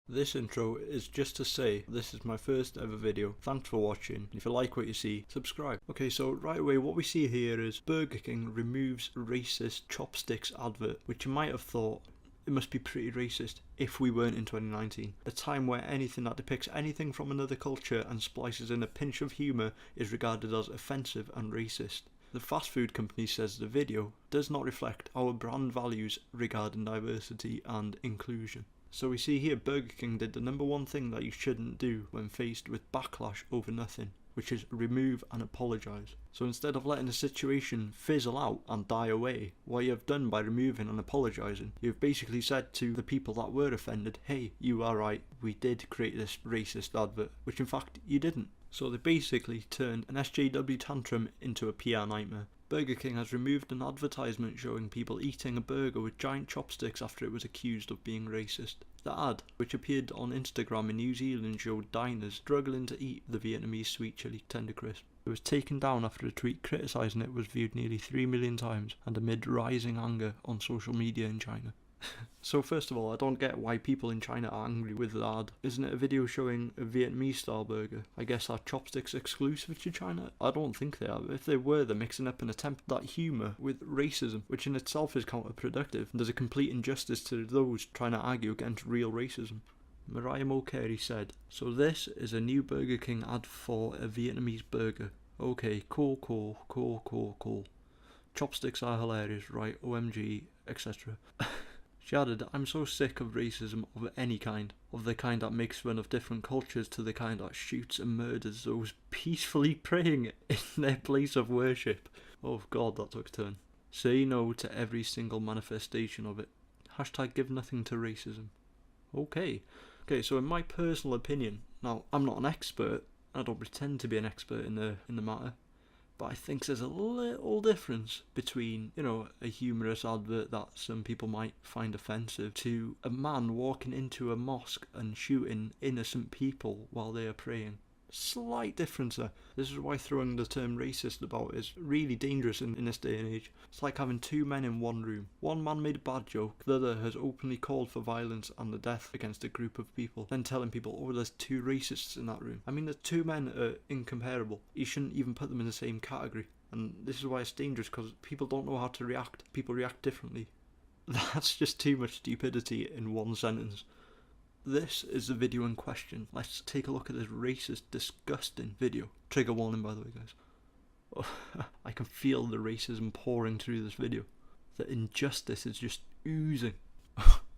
This intro is just to say this is my first ever video. Thanks for watching. If you like what you see, subscribe. Okay, so right away what we see here is Burger King removes racist chopsticks advert, which you might have thought it must be pretty racist if we weren't in 2019, a time where anything that depicts anything from another culture and splices in a pinch of humour is regarded as offensive and racist. The fast food company says the video does not reflect our brand values regarding diversity and inclusion. So we see here Burger King did the number one thing that you shouldn't do when faced with backlash over nothing, which is remove and apologise. So instead of letting the situation fizzle out and die away, what you have done by removing and apologising, you've basically said to the people that were offended, hey, you are right, we did create this racist advert, which in fact you didn't. So they basically turned an SJW tantrum into a PR nightmare. Burger King has removed an advertisement showing people eating a burger with giant chopsticks after it was accused of being racist. The ad, which appeared on Instagram in New Zealand, showed diners struggling to eat the Vietnamese sweet chili tender crisp. It was taken down after a tweet criticising it was viewed nearly 3 million times and amid rising anger on social media in China. So first of all, I don't get why people in China are angry with the ad. Isn't it a video showing a Vietnamese style burger? I guess are chopsticks exclusive to China? I don't think they are. If they were, they're mixing up an attempt at humour with racism, which in itself is counterproductive and does a complete injustice to those trying to argue against real racism. Mariah Mulcahy said, so this is a new Burger King ad for a Vietnamese burger. Okay, cool. Chopsticks are hilarious, right? OMG, etc. She added, I'm so sick of racism of any kind, of the kind that makes fun of different cultures to the kind that shoots and murders those peacefully praying in their place of worship. Oh god, that took a turn. Say no to every single manifestation of it. Hashtag give nothing to racism. Okay, so in my personal opinion, now I'm not an expert, I don't pretend to be an expert in the matter, but I think there's a little difference between, a humorous advert that some people might find offensive to a man walking into a mosque and shooting innocent people while they are praying. Slight difference there. This is why throwing the term racist about is really dangerous in this day and age. It's like having two men in one room. One man made a bad joke, the other has openly called for violence and the death against a group of people, then telling people, oh, there's two racists in that room. I mean, the two men are incomparable. You shouldn't even put them in the same category. And this is why it's dangerous, because people don't know how to react. People react differently. That's just too much stupidity in one sentence. This is the video in question. Let's take a look at this racist, disgusting video. Trigger warning, by the way, guys. Oh, I can feel the racism pouring through this video. The injustice is just oozing.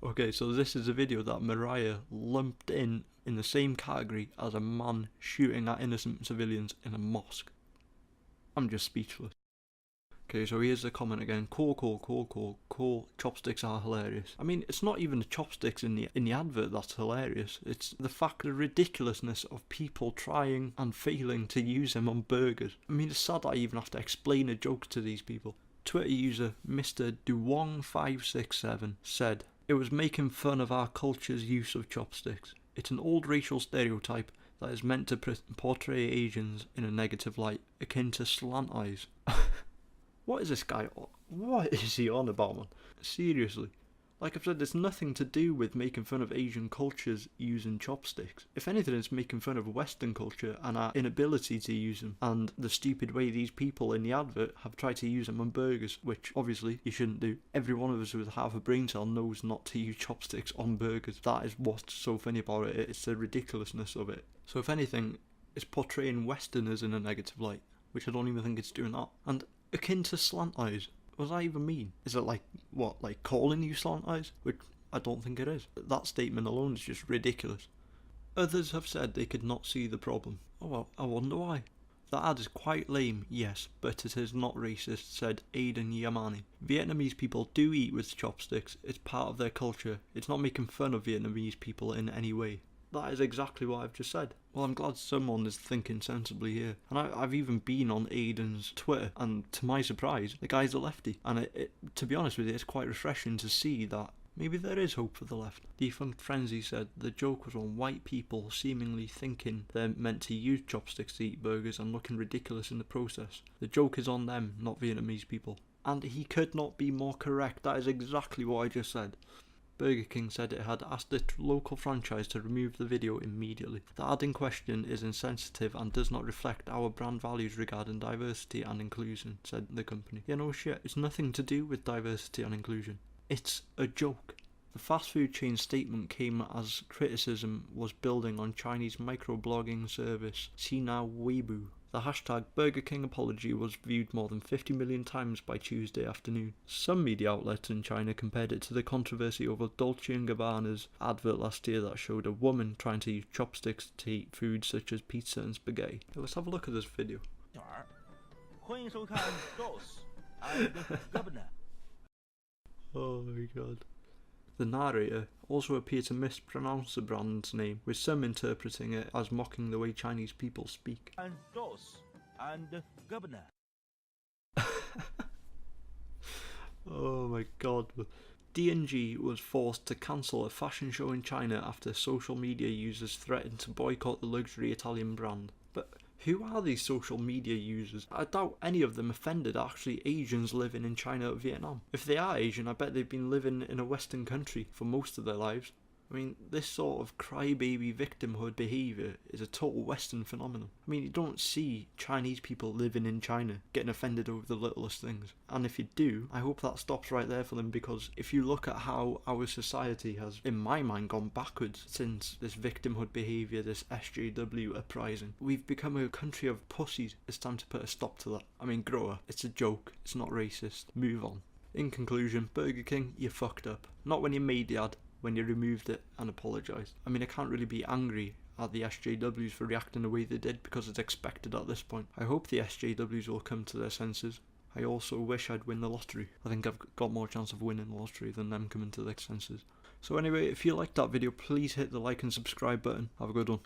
Okay, so this is a video that Mariah lumped in the same category as a man shooting at innocent civilians in a mosque. I'm just speechless. Okay, so here's the comment again. Cool. Chopsticks are hilarious. I mean, it's not even the chopsticks in the advert that's hilarious. It's the fact, the ridiculousness of people trying and failing to use them on burgers. I mean, it's sad that I even have to explain a joke to these people. Twitter user Mr. Duwong567 said, it was making fun of our culture's use of chopsticks. It's an old racial stereotype that is meant to portray Asians in a negative light, akin to slant eyes. What is this guy on? What is he on about, man? Seriously. Like I've said, there's nothing to do with making fun of Asian cultures using chopsticks. If anything, it's making fun of Western culture and our inability to use them, and the stupid way these people in the advert have tried to use them on burgers, which obviously you shouldn't do. Every one of us with half a brain cell knows not to use chopsticks on burgers. That is what's so funny about it. It's the ridiculousnly of it. So if anything, it's portraying Westerners in a negative light, which I don't even think it's doing that. And akin to slant eyes. What does that even mean? Is it like calling you slant eyes? Which I don't think it is. That statement alone is just ridiculous. Others have said they could not see the problem. Oh well, I wonder why. The ad is quite lame, yes, but it is not racist, said Aidan Yamani. Vietnamese people do eat with chopsticks. It's part of their culture. It's not making fun of Vietnamese people in any way. That is exactly what I've just said. Well, I'm glad someone is thinking sensibly here. And I've even been on Aidan's Twitter, and to my surprise, the guy's a lefty. And to be honest with you, it's quite refreshing to see that maybe there is hope for the left. Defunct Frenzy said the joke was on white people seemingly thinking they're meant to use chopsticks to eat burgers and looking ridiculous in the process. The joke is on them, not Vietnamese people. And he could not be more correct. That is exactly what I just said. Burger King said it had asked its local franchise to remove the video immediately. The ad in question is insensitive and does not reflect our brand values regarding diversity and inclusion, said the company. Yeah, no shit, it's nothing to do with diversity and inclusion. It's a joke. The fast food chain's statement came as criticism was building on Chinese microblogging service Sina Weibo. The hashtag Burger King apology was viewed more than 50 million times by Tuesday afternoon. Some media outlets in China compared it to the controversy over Dolce & Gabbana's advert last year that showed a woman trying to use chopsticks to eat food such as pizza and spaghetti. Let's have a look at this video. Oh my god. The narrator also appeared to mispronounce the brand's name, with some interpreting it as mocking the way Chinese people speak. Oh my god. D&G was forced to cancel a fashion show in China after social media users threatened to boycott the luxury Italian brand. But who are these social media users? I doubt any of them offended actually Asians living in China or Vietnam. If they are Asian, I bet they've been living in a Western country for most of their lives. I mean, this sort of crybaby victimhood behaviour is a total Western phenomenon. I mean, you don't see Chinese people living in China getting offended over the littlest things. And if you do, I hope that stops right there for them, because if you look at how our society has, in my mind, gone backwards since this victimhood behaviour, this SJW uprising, we've become a country of pussies. It's time to put a stop to that. I mean, grow up. It's a joke. It's not racist. Move on. In conclusion, Burger King, you fucked up. Not when you made the ad, when you removed it and apologised. I mean, I can't really be angry at the SJWs for reacting the way they did, because it's expected at this point. I hope the SJWs will come to their senses. I also wish I'd win the lottery. I think I've got more chance of winning the lottery than them coming to their senses. So anyway, if you liked that video, please hit the like and subscribe button. Have a good one.